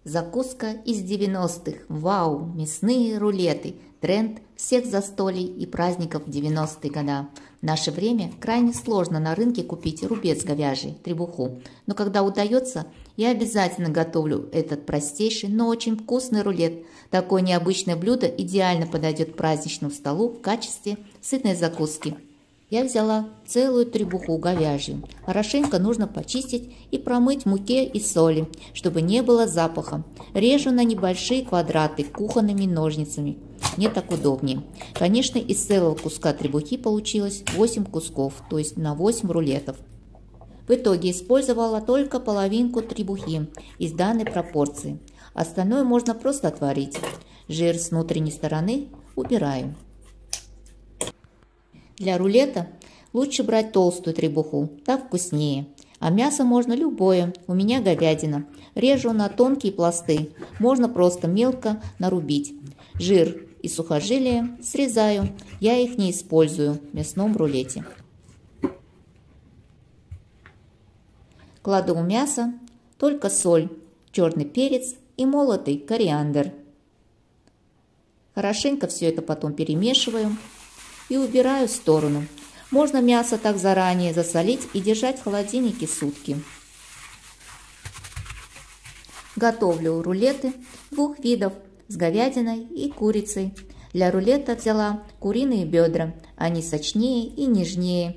Закуска из 90-х. Вау! Мясные рулеты. Тренд всех застолий и праздников 90-е годы. В наше время крайне сложно на рынке купить рубец говяжий, требуху. Но когда удается, я обязательно готовлю этот простейший, но очень вкусный рулет. Такое необычное блюдо идеально подойдет к праздничному столу в качестве сытной закуски. Я взяла целую требуху говяжью. Хорошенько нужно почистить и промыть в муке и соли, чтобы не было запаха. Режу на небольшие квадраты кухонными ножницами. Мне так удобнее. Конечно, из целого куска требухи получилось 8 кусков, то есть на 8 рулетов. В итоге использовала только половинку требухи из данной пропорции. Остальное можно просто отварить. Жир с внутренней стороны убираю. Для рулета лучше брать толстую требуху, так вкуснее. А мясо можно любое, у меня говядина. Режу на тонкие пласты, можно просто мелко нарубить. Жир и сухожилия срезаю, я их не использую в мясном рулете. Кладу в мясо только соль, черный перец и молотый кориандр. Хорошенько все это потом перемешиваю и убираю в сторону. Можно мясо так заранее засолить и держать в холодильнике сутки. Готовлю рулеты двух видов с говядиной и курицей. Для рулета взяла куриные бедра, они сочнее и нежнее.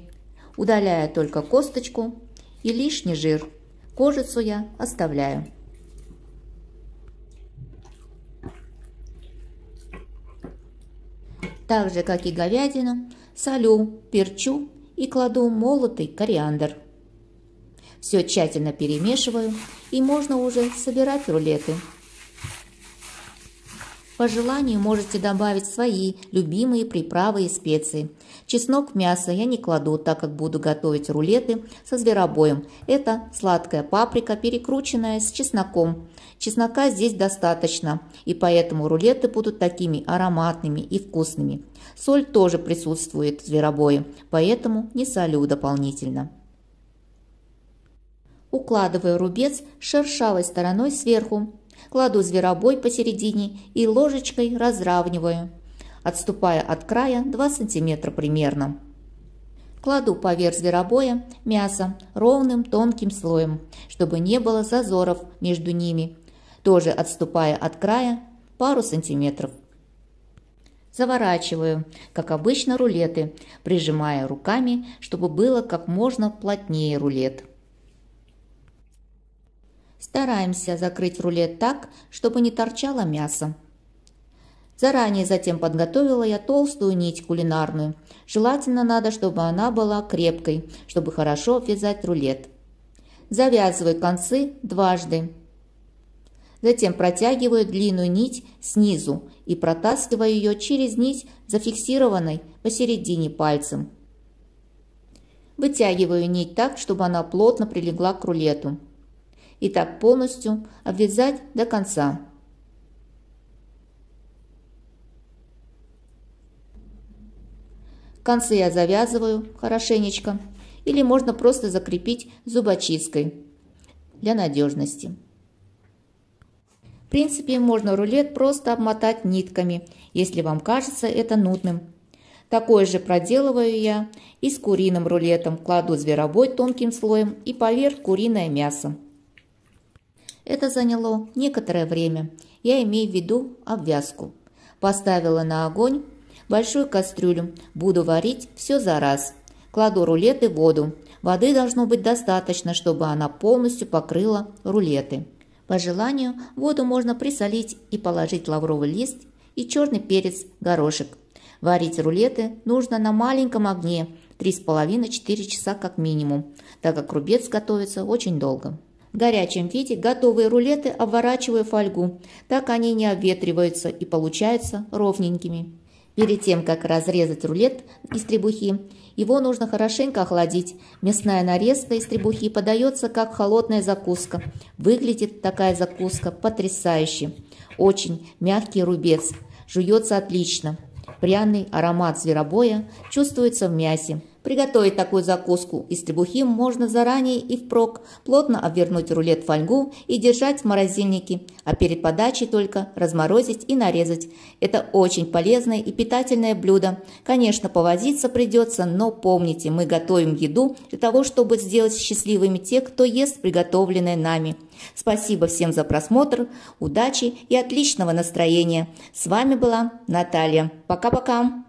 Удаляю только косточку и лишний жир. Кожицу я оставляю. Так же, как и говядину, солю, перчу и кладу молотый кориандр. Все тщательно перемешиваю, и можно уже собирать рулеты. По желанию можете добавить свои любимые приправы и специи. Чеснок в мясо я не кладу, так как буду готовить рулеты со зверобоем. Это сладкая паприка, перекрученная с чесноком. Чеснока здесь достаточно, и поэтому рулеты будут такими ароматными и вкусными. Соль тоже присутствует в зверобое, поэтому не солю дополнительно. Укладываю рубец шершавой стороной сверху. Кладу зверобой посередине и ложечкой разравниваю, отступая от края 2 см примерно. Кладу поверх зверобоя мясо ровным тонким слоем, чтобы не было зазоров между ними, тоже отступая от края пару сантиметров. Заворачиваю, как обычно, рулеты, прижимая руками, чтобы было как можно плотнее рулет. Стараемся закрыть рулет так, чтобы не торчало мясо. Заранее затем подготовила я толстую нить кулинарную. Желательно надо, чтобы она была крепкой, чтобы хорошо обвязать рулет. Завязываю концы дважды. Затем протягиваю длинную нить снизу и протаскиваю ее через нить, зафиксированной посередине пальцем. Вытягиваю нить так, чтобы она плотно прилегла к рулету. И так полностью обвязать до конца. Концы я завязываю хорошенечко, или можно просто закрепить зубочисткой для надежности. В принципе, можно рулет просто обмотать нитками, если вам кажется это нудным. Такое же проделываю я и с куриным рулетом. Кладу зверобой тонким слоем и поверх куриное мясо. Это заняло некоторое время, я имею в виду обвязку. Поставила на огонь большую кастрюлю, буду варить все за раз. Кладу рулеты в воду, воды должно быть достаточно, чтобы она полностью покрыла рулеты. По желанию в воду можно присолить и положить лавровый лист и черный перец, горошек. Варить рулеты нужно на маленьком огне 3,5-4 часа как минимум, так как рубец готовится очень долго. В горячем виде готовые рулеты обворачиваю в фольгу, так они не обветриваются и получаются ровненькими. Перед тем, как разрезать рулет из требухи, его нужно хорошенько охладить. Мясная нарезка из требухи подается как холодная закуска. Выглядит такая закуска потрясающе. Очень мягкий рубец, жуется отлично. Пряный аромат зверобоя чувствуется в мясе. Приготовить такую закуску из требухи можно заранее и впрок, плотно обвернуть рулет в фольгу и держать в морозильнике, а перед подачей только разморозить и нарезать. Это очень полезное и питательное блюдо. Конечно, повозиться придется, но помните, мы готовим еду для того, чтобы сделать счастливыми тех, кто ест приготовленное нами. Спасибо всем за просмотр, удачи и отличного настроения. С вами была Наталья. Пока-пока.